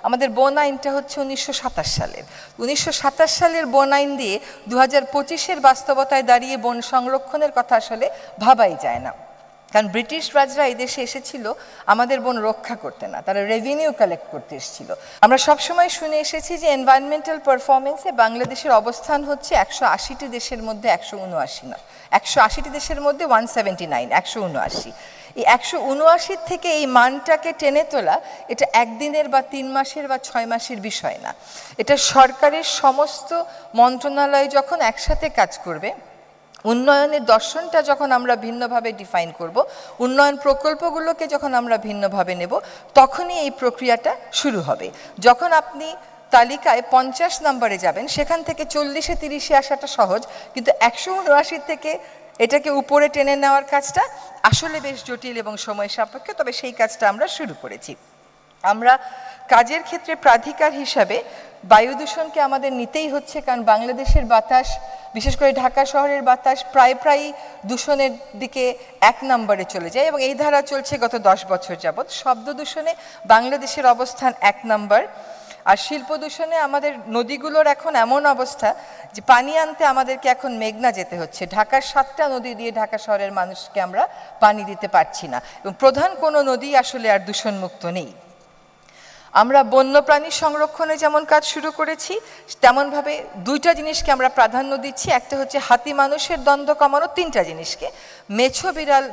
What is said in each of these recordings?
আমাদের বন আইনটা হচ্ছে 1927 সালের। 1927 সালের বন আইন দিয়ে 2025-এর বাস্তবতায় দাঁড়িয়ে বন সংরক্ষণের কথা আসলে ভাবাই যায় না। কারণ ব্রিটিশ রাজরা এদেশে এসেছিল আমাদের বন রক্ষা করতে না, তারা রেভিনিউ কালেক্ট করতে এসেছিল। আমরা সবসময় শুনে এসেছি যে এনভায়রনমেন্টাল পারফরমেন্সে বাংলাদেশের অবস্থান হচ্ছে 180টি দেশের মধ্যে 179 না, 180টি দেশের মধ্যে 179, 179। এই 179 থেকে এই মানটাকে টেনে তোলা এটা একদিনের বা 3 মাসের বা 6 মাসের বিষয় না। এটা সরকারের সমস্ত মন্ত্রণালয় যখন একসাথে কাজ করবে, উন্নয়নের দর্শনটা যখন আমরা ভিন্নভাবে ডিফাইন করব, উন্নয়ন প্রকল্পগুলোকে যখন আমরা ভিন্নভাবে নেব, তখনই এই প্রক্রিয়াটা শুরু হবে। যখন আপনি তালিকায় 50 নম্বরে যাবেন, সেখান থেকে 40-এ 30-এ আসাটা সহজ, কিন্তু 179 থেকে এটাকে উপরে টেনে নেওয়ার কাজটা আসলে বেশ জটিল এবং সময় সাপেক্ষ। তবে সেই কাজটা আমরা শুরু করেছি। আমরা কাজের ক্ষেত্রে প্রাধিকার হিসাবে বায়ু দূষণকে আমাদের নিতেই হচ্ছে, কারণ বাংলাদেশের বাতাস, বিশেষ করে ঢাকা শহরের বাতাস প্রায় দূষণের দিকে 1 নম্বরে চলে যায় এবং এই ধারা চলছে গত 10 বছর যাবৎ। শব্দ দূষণে বাংলাদেশের অবস্থান 1 নম্বর। আর শিল্প দূষণে আমাদের নদীগুলোর এখন এমন অবস্থা যে পানি আনতে আমাদেরকে এখন মেঘনা যেতে হচ্ছে। ঢাকার 7টা নদী দিয়ে ঢাকা শহরের মানুষকে আমরা পানি দিতে পারছি না এবং প্রধান কোনো নদী আসলে আর দূষণমুক্ত নেই। আমরা বন্যপ্রাণী সংরক্ষণে যেমন কাজ শুরু করেছি, তেমনভাবে 2টা জিনিসকে আমরা প্রাধান্য দিচ্ছি। একটা হচ্ছে হাতি মানুষের দ্বন্দ্ব কমানো, 3টা জিনিসকে।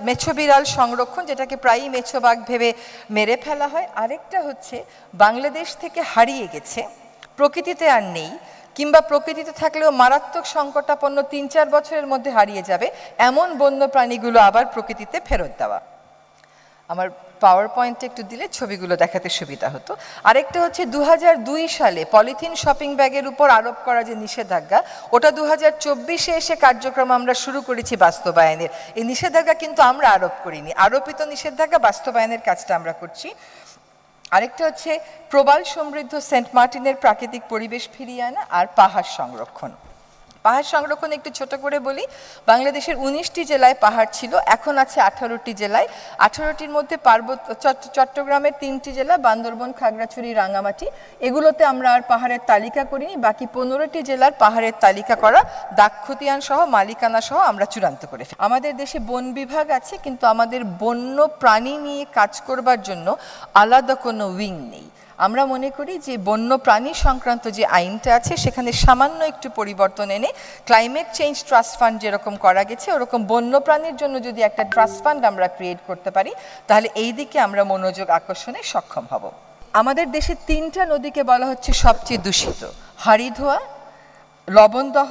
মেছো বিড়াল সংরক্ষণ, যেটাকে প্রায়ই মেছো বাঘ ভেবে মেরে ফেলা হয়। আরেকটা হচ্ছে বাংলাদেশ থেকে হারিয়ে গেছে, প্রকৃতিতে আর নেই, কিংবা প্রকৃতিতে থাকলেও মারাত্মক সংকটাপন্ন 3-4 বছরের মধ্যে হারিয়ে যাবে এমন বন্যপ্রাণীগুলো আবার প্রকৃতিতে ফেরত দেওয়া। আমার পাওয়ার পয়েন্টে একটু দিলে ছবিগুলো দেখাতে সুবিধা হতো। আরেকটা হচ্ছে 2002 সালে পলিথিন শপিং ব্যাগের উপর আরোপ করা যে নিষেধাজ্ঞা, ওটা 2024-এ এসে কার্যক্রম আমরা শুরু করেছি বাস্তবায়নের। এই নিষেধাজ্ঞা কিন্তু আমরা আরোপ করিনি, আরোপিত নিষেধাজ্ঞা বাস্তবায়নের কাজটা আমরা করছি। আরেকটা হচ্ছে প্রবাল সমৃদ্ধ সেন্ট মার্টিনের প্রাকৃতিক পরিবেশ ফিরিয়ে আনা আর পাহাড় সংরক্ষণ। পাহাড় সংরক্ষণ একটু ছোট করে বলি, বাংলাদেশের 19টি জেলায় পাহাড় ছিল, এখন আছে 18টি জেলায়। 18টির মধ্যে চট্টগ্রামের 3টি জেলা, বান্দরবন, খাগড়াছড়ি, রাঙামাটি, এগুলোতে আমরা আর পাহাড়ের তালিকা করিনি। বাকি 15টি জেলার পাহাড়ের তালিকা করা, দাক্ষতিয়ান সহ, মালিকানা সহ আমরা চূড়ান্ত করে ফেলি। আমাদের দেশে বন বিভাগ আছে, কিন্তু আমাদের বন্য প্রাণী নিয়ে কাজ করবার জন্য আলাদা কোনো উইং নেই। আমরা মনে করি যে বন্য প্রাণী সংক্রান্ত যে আইনটা আছে, সেখানে সামান্য একটু পরিবর্তন এনে ক্লাইমেট চেঞ্জ ট্রাস্ট ফান্ড যেরকম করা গেছে, ওরকম বন্য প্রাণীর জন্য যদি একটা ট্রাস্ট ফান্ড আমরা ক্রিয়েট করতে পারি, তাহলে এই দিকে আমরা মনোযোগ আকর্ষণে সক্ষম হব। আমাদের দেশে 3টা নদীকে বলা হচ্ছে সবচেয়ে দূষিত: হাড়িধোয়া, লবণদহ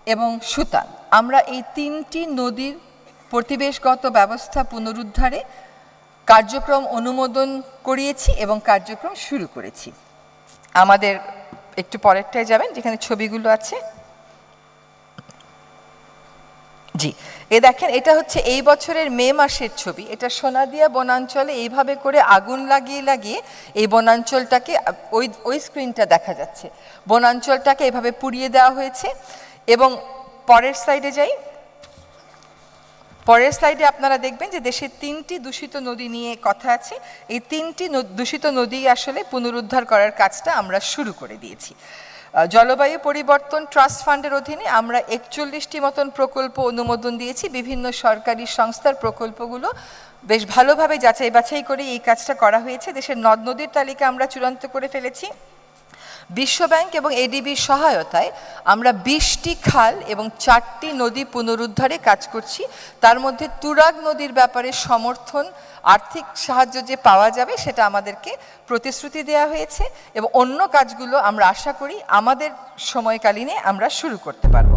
এবং সুতান। আমরা এই 3টি নদীর পরিবেশগত ব্যবস্থা পুনরুদ্ধারে কার্যক্রম অনুমোদন করিয়েছি এবং কার্যক্রম শুরু করেছি। আমাদের একটু পরেরটায় যাবেন, যেখানে ছবিগুলো আছে। জি, দেখেন, এটা হচ্ছে এই বছরের মে মাসের ছবি। এটা সোনাদিয়া বনাঞ্চলে এইভাবে করে আগুন লাগিয়ে এই বনাঞ্চলটাকে, ওই স্ক্রিনটা দেখা যাচ্ছে, বনাঞ্চলটাকে এভাবে পুড়িয়ে দেওয়া হয়েছে। এবং পরের স্লাইডে যাই। পরের স্লাইডে আপনারা দেখবেন যে দেশের 3টি দূষিত নদী নিয়ে কথা আছে। এই 3টি দূষিত নদী আসলে পুনরুদ্ধার করার কাজটা আমরা শুরু করে দিয়েছি। জলবায়ু পরিবর্তন ট্রাস্ট ফান্ডের অধীনে আমরা 41টি মতন প্রকল্প অনুমোদন দিয়েছি। বিভিন্ন সরকারি সংস্থার প্রকল্পগুলো বেশ ভালোভাবে যাচাই বাছাই করে এই কাজটা করা হয়েছে। দেশের নদ নদীর তালিকা আমরা চূড়ান্ত করে ফেলেছি। বিশ্বব্যাংক এবং এডিবির সহায়তায় আমরা 20টি খাল এবং 4টি নদী পুনরুদ্ধারে কাজ করছি। তার মধ্যে তুরাগ নদীর ব্যাপারে সমর্থন, আর্থিক সাহায্য যে পাওয়া যাবে, সেটা আমাদেরকে প্রতিশ্রুতি দেওয়া হয়েছে এবং অন্য কাজগুলো আমরা আশা করি আমাদের সময়কালীনে আমরা শুরু করতে পারব।